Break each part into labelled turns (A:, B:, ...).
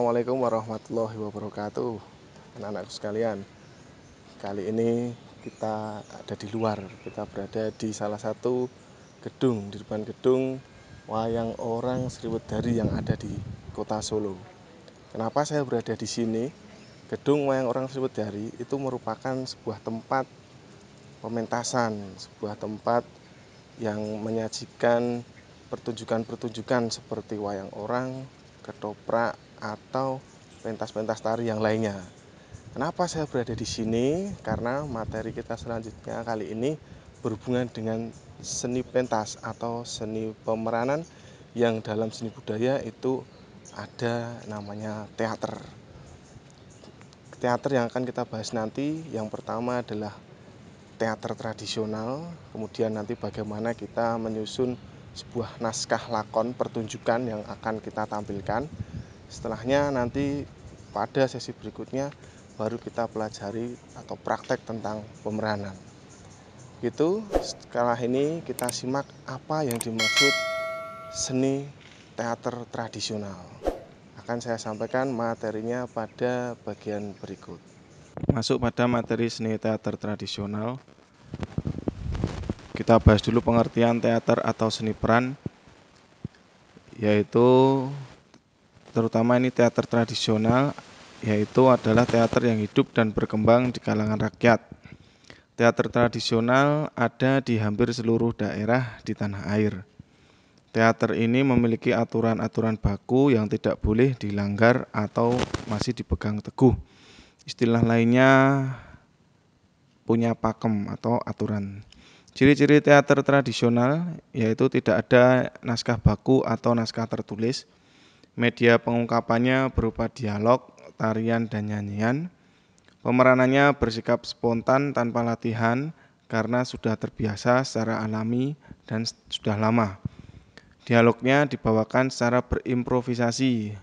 A: Assalamualaikum warahmatullahi wabarakatuh. Anak-anakku sekalian, kali ini kita ada di luar. Kita berada di salah satu gedung, di depan gedung Wayang Orang Sriwedari yang ada di Kota Solo. Kenapa saya berada di sini? Gedung Wayang Orang Sriwedari itu merupakan sebuah tempat pementasan, sebuah tempat yang menyajikan pertunjukan-pertunjukan seperti wayang orang, ketoprak, atau pentas-pentas tari yang lainnya. Kenapa saya berada di sini? Karena materi kita selanjutnya kali ini berhubungan dengan seni pentas atau seni pemeranan yang dalam seni budaya itu ada namanya teater. Teater yang akan kita bahas nanti yang pertama adalah teater tradisional, kemudian nanti bagaimana kita menyusun sebuah naskah lakon pertunjukan yang akan kita tampilkan. Setelahnya nanti pada sesi berikutnya baru kita pelajari atau praktek tentang pemeranan. Itu setelah ini kita simak apa yang dimaksud seni teater tradisional. Akan saya sampaikan materinya pada bagian berikut. Masuk pada materi seni teater tradisional. Kita bahas dulu pengertian teater atau seni peran, yaitu terutama ini teater tradisional, yaitu adalah teater yang hidup dan berkembang di kalangan rakyat. Teater tradisional ada di hampir seluruh daerah di tanah air. Teater ini memiliki aturan-aturan baku yang tidak boleh dilanggar atau masih dipegang teguh. Istilah lainnya punya pakem atau aturan. Ciri-ciri teater tradisional yaitu tidak ada naskah baku atau naskah tertulis. Media pengungkapannya berupa dialog, tarian, dan nyanyian. Pemeranannya bersikap spontan tanpa latihan karena sudah terbiasa secara alami dan sudah lama. Dialognya dibawakan secara berimprovisasi.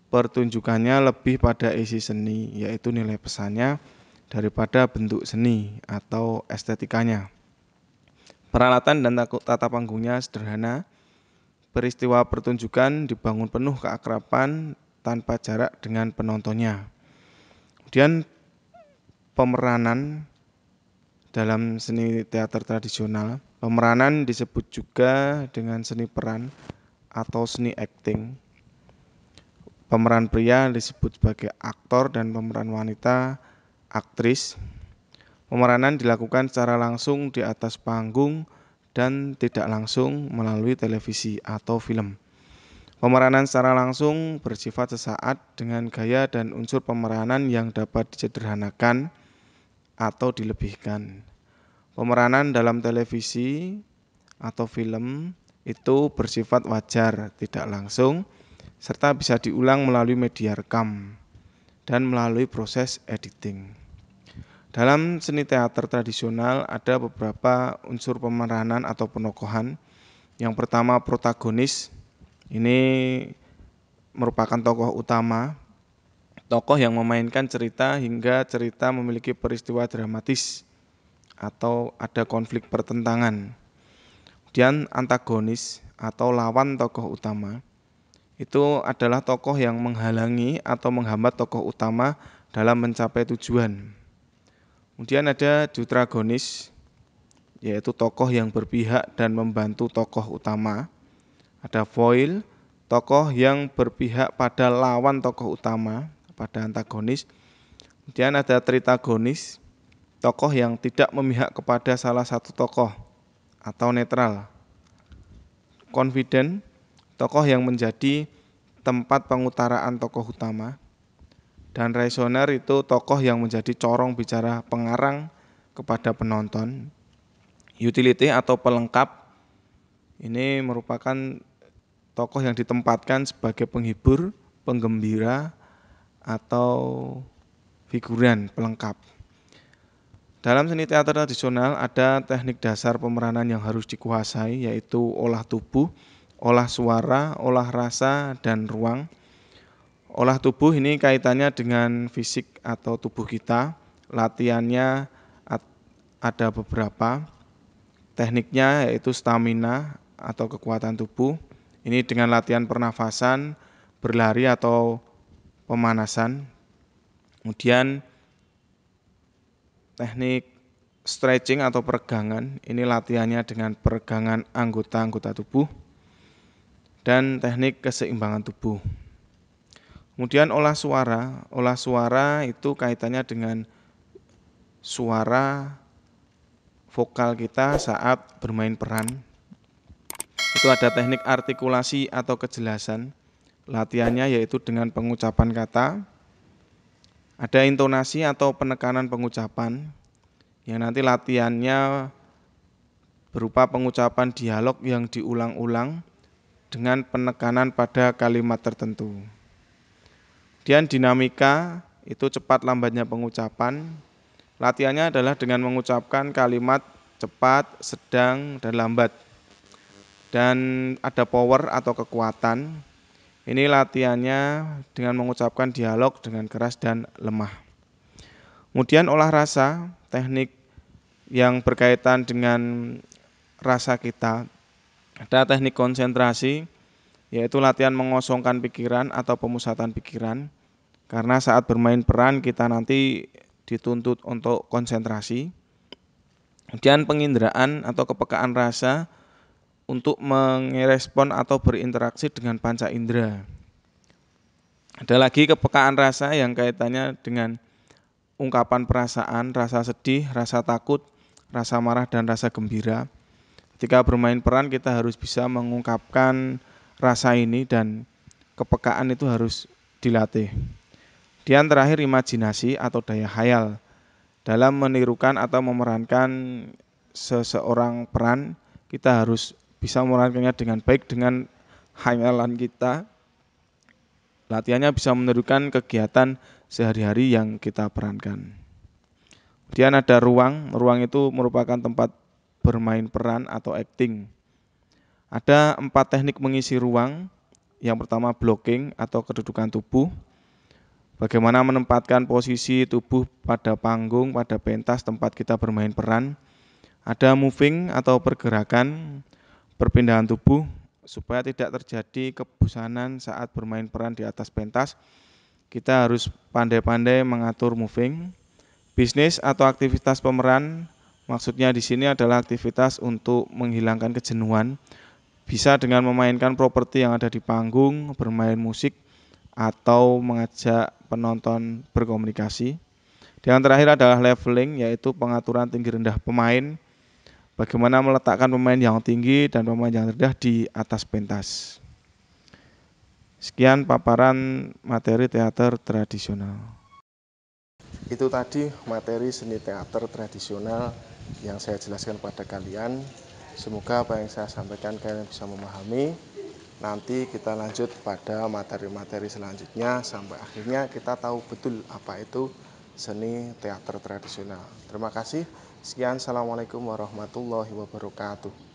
A: Pertunjukannya lebih pada isi seni, yaitu nilai pesannya, daripada bentuk seni atau estetikanya. Peralatan dan tata panggungnya sederhana. Peristiwa pertunjukan dibangun penuh keakraban tanpa jarak dengan penontonnya. Kemudian pemeranan dalam seni teater tradisional. Pemeranan disebut juga dengan seni peran atau seni acting. Pemeran pria disebut sebagai aktor dan pemeran wanita aktris. Pemeranan dilakukan secara langsung di atas panggung dan tidak langsung melalui televisi atau film. Pemeranan secara langsung bersifat sesaat dengan gaya dan unsur pemeranan yang dapat disederhanakan atau dilebihkan. Pemeranan dalam televisi atau film itu bersifat wajar, tidak langsung, serta bisa diulang melalui media rekam dan melalui proses editing. Dalam seni teater tradisional ada beberapa unsur pemeranan atau penokohan. Yang pertama protagonis, ini merupakan tokoh utama, tokoh yang memainkan cerita hingga cerita memiliki peristiwa dramatis atau ada konflik pertentangan. Kemudian antagonis atau lawan tokoh utama, itu adalah tokoh yang menghalangi atau menghambat tokoh utama dalam mencapai tujuan. Kemudian ada deuteragonis, yaitu tokoh yang berpihak dan membantu tokoh utama. Ada foil, tokoh yang berpihak pada lawan tokoh utama, pada antagonis. Kemudian ada tritagonis, tokoh yang tidak memihak kepada salah satu tokoh atau netral. Confident, tokoh yang menjadi tempat pengutaraan tokoh utama. Dan reasoner itu tokoh yang menjadi corong bicara pengarang kepada penonton. Utility atau pelengkap, ini merupakan tokoh yang ditempatkan sebagai penghibur, penggembira, atau figuran pelengkap. Dalam seni teater tradisional ada teknik dasar pemeranan yang harus dikuasai, yaitu olah tubuh, olah suara, olah rasa, dan ruang. Olah tubuh ini kaitannya dengan fisik atau tubuh kita. Latihannya ada beberapa. Tekniknya yaitu stamina atau kekuatan tubuh. Ini dengan latihan pernafasan, berlari atau pemanasan. Kemudian teknik stretching atau peregangan, ini latihannya dengan peregangan anggota-anggota tubuh. Dan teknik keseimbangan tubuh. Kemudian olah suara itu kaitannya dengan suara vokal kita saat bermain peran. Itu ada teknik artikulasi atau kejelasan. Latihannya yaitu dengan pengucapan kata. Ada intonasi atau penekanan pengucapan, yang nanti latihannya berupa pengucapan dialog yang diulang-ulang dengan penekanan pada kalimat tertentu. Kemudian dinamika, itu cepat lambatnya pengucapan. Latihannya adalah dengan mengucapkan kalimat cepat, sedang, dan lambat. Dan ada power atau kekuatan. Ini latihannya dengan mengucapkan dialog dengan keras dan lemah. Kemudian olah rasa, teknik yang berkaitan dengan rasa kita. Ada teknik konsentrasi, yaitu latihan mengosongkan pikiran atau pemusatan pikiran. Karena saat bermain peran kita nanti dituntut untuk konsentrasi. Kemudian penginderaan atau kepekaan rasa untuk merespon atau berinteraksi dengan panca indera. Ada lagi kepekaan rasa yang kaitannya dengan ungkapan perasaan, rasa sedih, rasa takut, rasa marah, dan rasa gembira. Ketika bermain peran kita harus bisa mengungkapkan rasa ini dan kepekaan itu harus dilatih. Dan terakhir imajinasi atau daya khayal dalam menirukan atau memerankan seseorang peran, kita harus bisa memerankannya dengan baik dengan khayalan kita. Latihannya bisa menirukan kegiatan sehari-hari yang kita perankan. Kemudian ada ruang itu merupakan tempat bermain peran atau acting. Ada 4 teknik mengisi ruang. Yang pertama blocking atau kedudukan tubuh. Bagaimana menempatkan posisi tubuh pada panggung, pada pentas tempat kita bermain peran. Ada moving atau pergerakan, perpindahan tubuh supaya tidak terjadi kebosanan saat bermain peran di atas pentas. Kita harus pandai-pandai mengatur moving. Bisnis atau aktivitas pemeran, maksudnya di sini adalah aktivitas untuk menghilangkan kejenuhan. Bisa dengan memainkan properti yang ada di panggung, bermain musik, atau mengajak penonton berkomunikasi. Yang terakhir adalah leveling, yaitu pengaturan tinggi rendah pemain. Bagaimana meletakkan pemain yang tinggi dan pemain yang rendah di atas pentas. Sekian paparan materi teater tradisional. Itu tadi materi seni teater tradisional yang saya jelaskan pada kalian. Semoga apa yang saya sampaikan kalian bisa memahami. Nanti kita lanjut pada materi-materi selanjutnya sampai akhirnya kita tahu betul apa itu seni teater tradisional. Terima kasih. Sekian, assalamualaikum warahmatullahi wabarakatuh.